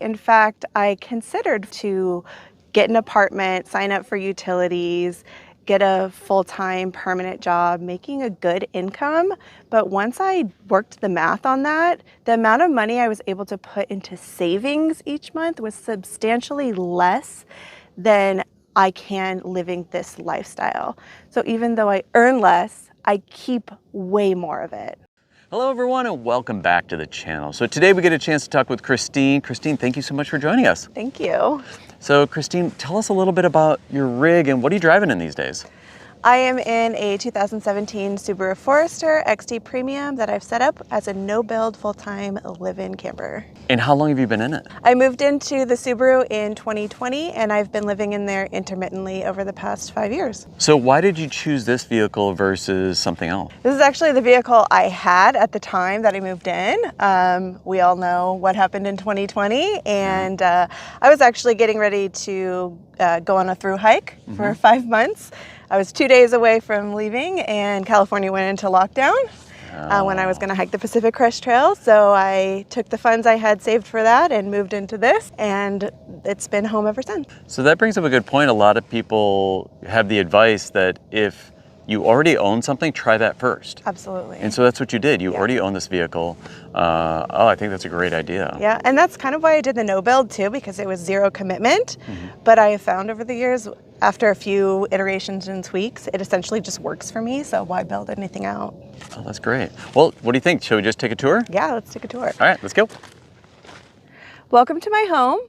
In fact, I considered to get an apartment, sign up for utilities, get a full-time permanent job, making a good income. But once I worked the math on that, the amount of money I was able to put into savings each month was substantially less than I can living this lifestyle. So even though I earn less, I keep way more of it. Hello everyone and welcome back to the channel. So today we get a chance to talk with Christine. Christine, thank you so much for joining us. Thank you. So Christine, tell us a little bit about your rig and what are you driving in these days? I am in a 2017 Subaru Forester XT Premium that I've set up as a no-build full-time live-in camper. And how long have you been in it? I moved into the Subaru in 2020 and I've been living in there intermittently over the past 5 years. So why did you choose this vehicle versus something else? This is actually the vehicle I had at the time that I moved in. We all know what happened in 2020 and I was actually getting ready to go on a thru hike for 5 months. I was 2 days away from leaving and California went into lockdown when I was going to hike the Pacific Crest Trail. So I took the funds I had saved for that and moved into this, and it's been home ever since. So that brings up a good point. A lot of people have the advice that if you already own something, try that first. Absolutely. And so that's what you did. You already own this vehicle. I think that's a great idea. Yeah, and that's kind of why I did the no build too, because it was zero commitment. But I have found over the years, after a few iterations and tweaks, it essentially just works for me. So why build anything out? Oh, that's great. Well, what do you think? Shall we just take a tour? Yeah, let's take a tour. All right, let's go. Welcome to my home.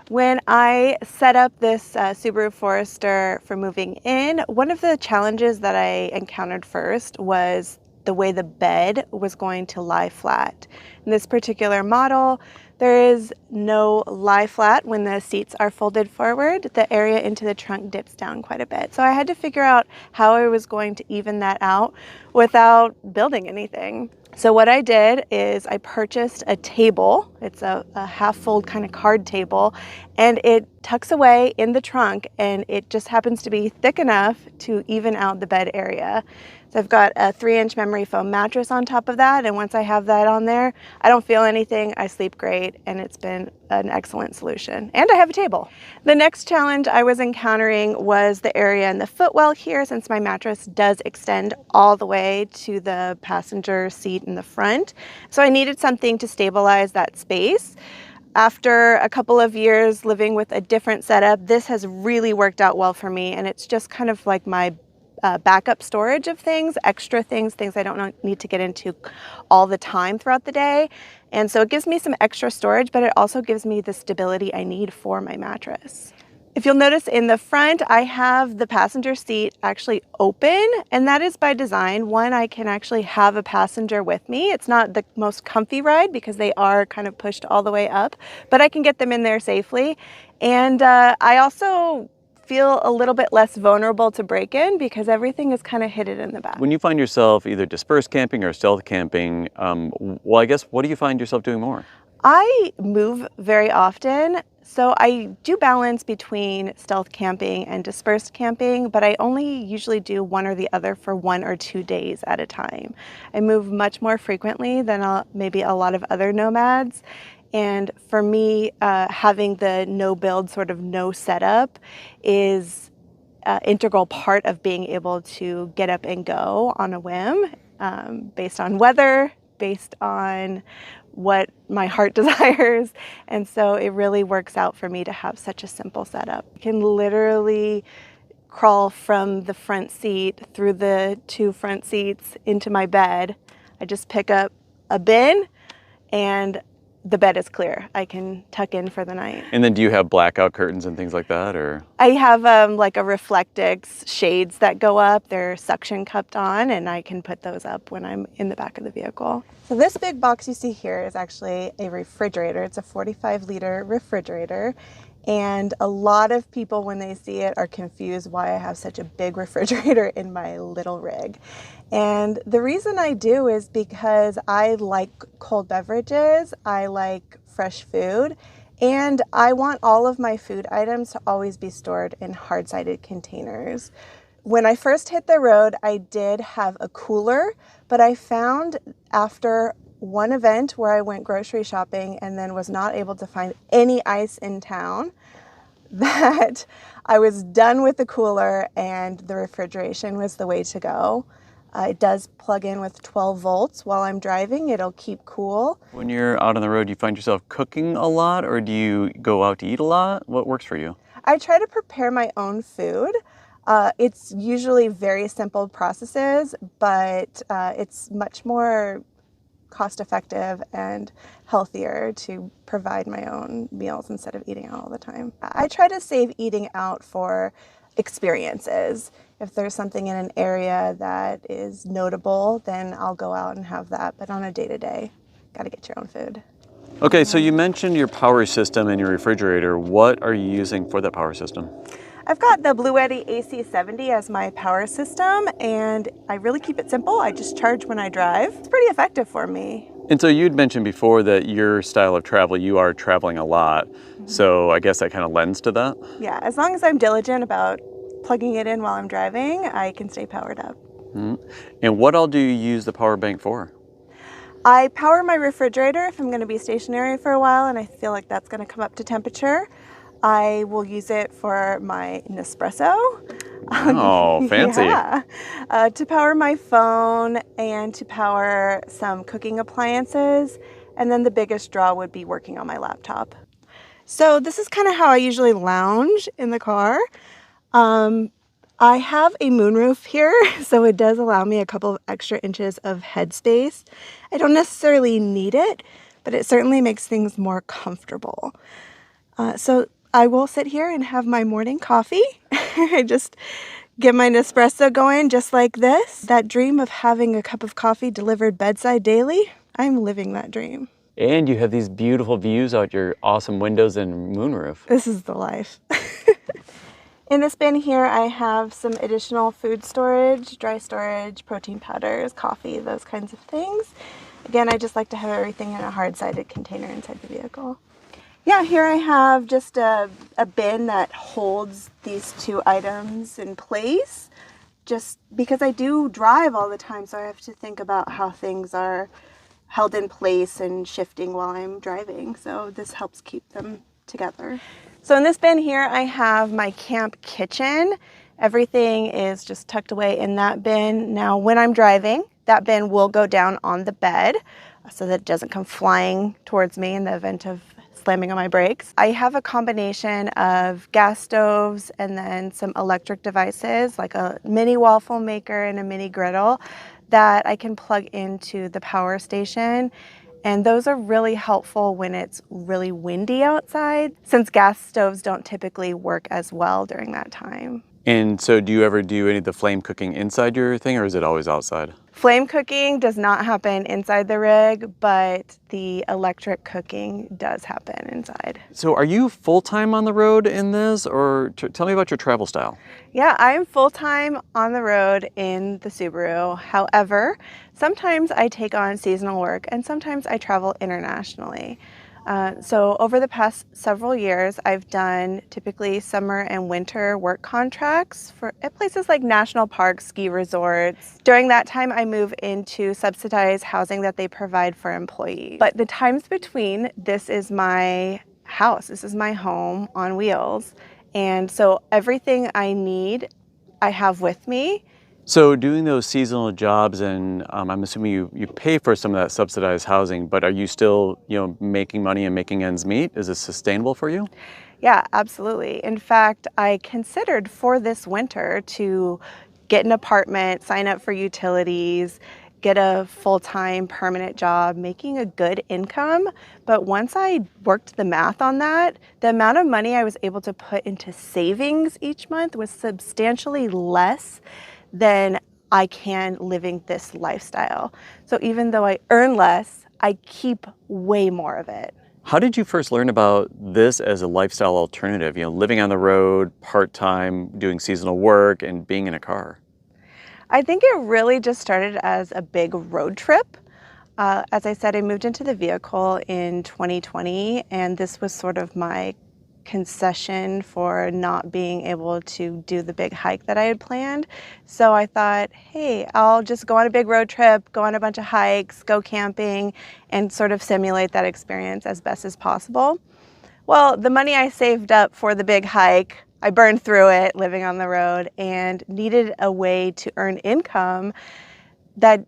When I set up this Subaru Forester for moving in, one of the challenges that I encountered first was the way the bed was going to lie flat. In this particular model, there is no lie flat when the seats are folded forward. The area into the trunk dips down quite a bit. So I had to figure out how I was going to even that out without building anything. So what I did is I purchased a table. It's a half fold kind of card table, and it tucks away in the trunk, and it just happens to be thick enough to even out the bed area. So I've got a 3-inch memory foam mattress on top of that, and once I have that on there, I don't feel anything, I sleep great, and it's been an excellent solution. And I have a table. The next challenge I was encountering was the area in the footwell here, since my mattress does extend all the way to the passenger seat in the front. So I needed something to stabilize that space. After a couple of years living with a different setup, this has really worked out well for me, and it's just kind of like my backup storage of things, extra things I don't need to get into all the time throughout the day. And so it gives me some extra storage, but it also gives me the stability I need for my mattress. If you'll notice in the front, I have the passenger seat actually open, and that is by design. One, I can actually have a passenger with me. It's not the most comfy ride because they are kind of pushed all the way up, but I can get them in there safely. And I also feel a little bit less vulnerable to break in because everything is kind of hidden in the back. When you find yourself either dispersed camping or stealth camping, well, I guess, what do you find yourself doing more? I move very often, so I do balance between stealth camping and dispersed camping, but I only usually do one or the other for 1 or 2 days at a time. I move much more frequently than maybe a lot of other nomads. And for me, having the no build, sort of no setup is an integral part of being able to get up and go on a whim, based on weather, based on what my heart desires. And so it really works out for me to have such a simple setup. I can literally crawl from the front seat through the 2 front seats into my bed. I just pick up a bin and the bed is clear. I can tuck in for the night. And then do you have blackout curtains and things like that, or? I have like a Reflectix shades that go up. They're suction cupped on, and I can put those up when I'm in the back of the vehicle. So this big box you see here is actually a refrigerator. It's a 45-liter refrigerator. And a lot of people, when they see it, are confused why I have such a big refrigerator in my little rig. And the reason I do is because I like cold beverages, I like fresh food, and I want all of my food items to always be stored in hard-sided containers. When I first hit the road, I did have a cooler, but I found after one event where I went grocery shopping and then was not able to find any ice in town that I was done with the cooler and the refrigeration was the way to go. It does plug in with 12 volts while I'm driving. It'll keep cool. When you're out on the road, do you find yourself cooking a lot or do you go out to eat a lot? What works for you? I try to prepare my own food. It's usually very simple processes, but it's much more cost effective and healthier to provide my own meals instead of eating out all the time. I try to save eating out for experiences. If there's something in an area that is notable, then I'll go out and have that. But on a day-to-day, gotta get your own food. Okay, so you mentioned your power system and your refrigerator. What are you using for that power system? I've got the Bluetti AC70 as my power system, and I really keep it simple. I just charge when I drive. It's pretty effective for me. And so you'd mentioned before that your style of travel, you are traveling a lot. So I guess that kind of lends to that? Yeah, as long as I'm diligent about plugging it in while I'm driving, I can stay powered up. Mm-hmm. And what all do you use the power bank for? I power my refrigerator if I'm going to be stationary for a while and I feel like that's going to come up to temperature. I will use it for my Nespresso. Oh, fancy. Yeah. To power my phone and to power some cooking appliances. And then the biggest draw would be working on my laptop. So this is kind of how I usually lounge in the car. I have a moonroof here, so it does allow me a couple of extra inches of headspace. I don't necessarily need it, but it certainly makes things more comfortable. So I will sit here and have my morning coffee. I just get my Nespresso going just like this. That dream of having a cup of coffee delivered bedside daily, I'm living that dream. And you have these beautiful views out your awesome windows and moonroof. This is the life. In this bin here, I have some additional food storage, dry storage, protein powders, coffee, those kinds of things. Again, I just like to have everything in a hard-sided container inside the vehicle. Yeah, here I have just a bin that holds these two items in place, just because I do drive all the time, so I have to think about how things are held in place and shifting while I'm driving. So this helps keep them together. So in this bin here, I have my camp kitchen. Everything is just tucked away in that bin. Now, when I'm driving, that bin will go down on the bed so that it doesn't come flying towards me in the event of slamming on my brakes. I have a combination of gas stoves and then some electric devices like a mini waffle maker and a mini griddle that I can plug into the power station. And those are really helpful when it's really windy outside, since gas stoves don't typically work as well during that time. And so do you ever do any of the flame cooking inside your thing, or is it always outside? Flame cooking does not happen inside the rig, but the electric cooking does happen inside. So are you full-time on the road in this, or tell me about your travel style? Yeah, I'm full-time on the road in the Subaru. However, sometimes I take on seasonal work and sometimes I travel internationally. So over the past several years, I've done typically summer and winter work contracts at places like national parks, ski resorts. During that time, I move into subsidized housing that they provide for employees. But the times between, this is my house. This is my home on wheels. And so everything I need, I have with me. So doing those seasonal jobs, and I'm assuming you pay for some of that subsidized housing, but are you still, making money and making ends meet? Is it sustainable for you? Yeah, absolutely. In fact, I considered for this winter to get an apartment, sign up for utilities, get a full-time permanent job, making a good income. But once I worked the math on that, the amount of money I was able to put into savings each month was substantially less than I can living this lifestyle. So even though I earn less, I keep way more of it. How did you first learn about this as a lifestyle alternative? Living on the road, part-time, doing seasonal work, and being in a car. I think it really just started as a big road trip. As I said, I moved into the vehicle in 2020, and this was sort of my concession for not being able to do the big hike that I had planned. So I thought, hey, I'll just go on a big road trip, go on a bunch of hikes, go camping, and sort of simulate that experience as best as possible. Well, the money I saved up for the big hike, I burned through it living on the road and needed a way to earn income that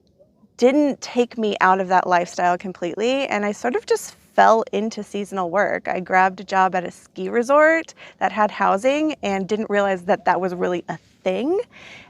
didn't take me out of that lifestyle completely. And I sort of just fell into seasonal work. I grabbed a job at a ski resort that had housing and didn't realize that that was really a thing,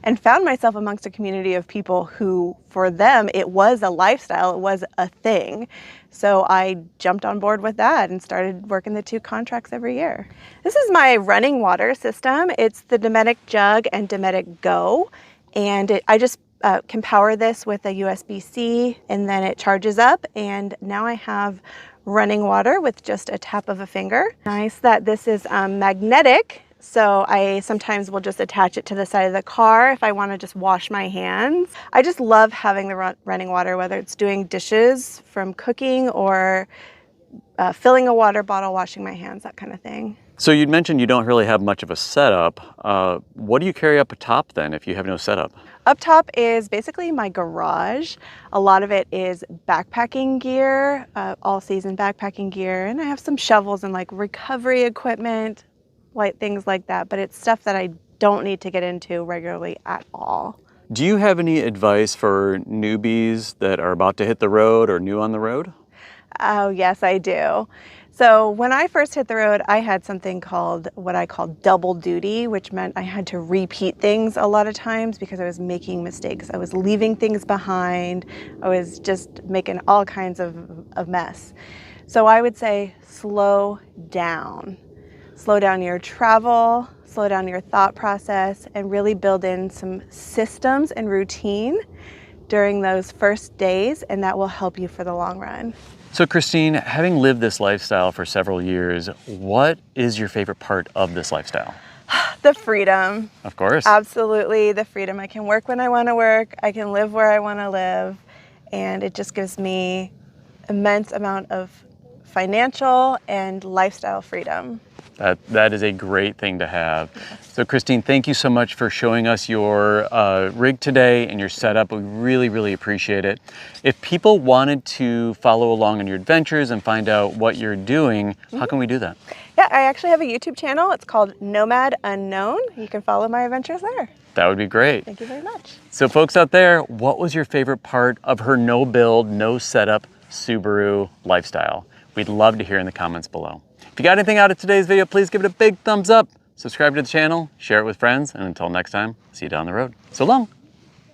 and found myself amongst a community of people who, for them, it was a lifestyle, it was a thing. So I jumped on board with that and started working the 2 contracts every year. This is my running water system. It's the Dometic Jug and Dometic Go. And I just can power this with a USB-C, and then it charges up, and now I have running water with just a tap of a finger. Nice that this is magnetic, so I sometimes will just attach it to the side of the car if I want to just wash my hands. I just love having the running water, whether it's doing dishes from cooking or filling a water bottle, washing my hands, that kind of thing. So you'd mentioned you don't really have much of a setup. What do you carry up top then if you have no setup? Up top is basically my garage. A lot of it is backpacking gear, all season backpacking gear, and I have some shovels and like recovery equipment, light things like that, but it's stuff that I don't need to get into regularly at all. Do you have any advice for newbies that are about to hit the road or new on the road? Oh, yes, I do. So when I first hit the road, I had something called what I call double duty, which meant I had to repeat things a lot of times because I was making mistakes. I was leaving things behind. I was just making all kinds of mess. So I would say slow down. Slow down your travel, slow down your thought process, and really build in some systems and routine during those first days, and that will help you for the long run. So Christine, having lived this lifestyle for several years, what is your favorite part of this lifestyle? The freedom. Of course. Absolutely, the freedom. I can work when I want to work, I can live where I want to live, and it just gives me immense amount of financial and lifestyle freedom. That is a great thing to have. Yes. So Christine, thank you so much for showing us your rig today and your setup. We really, really appreciate it. If people wanted to follow along on your adventures and find out what you're doing, how can we do that? Yeah, I actually have a YouTube channel. It's called Nomad Unknown. You can follow my adventures there. That would be great. Thank you very much. So folks out there, what was your favorite part of her no build, no setup Subaru lifestyle? We'd love to hear in the comments below. If you got anything out of today's video, please give it a big thumbs up, subscribe to the channel, share it with friends, and until next time, see you down the road. So long.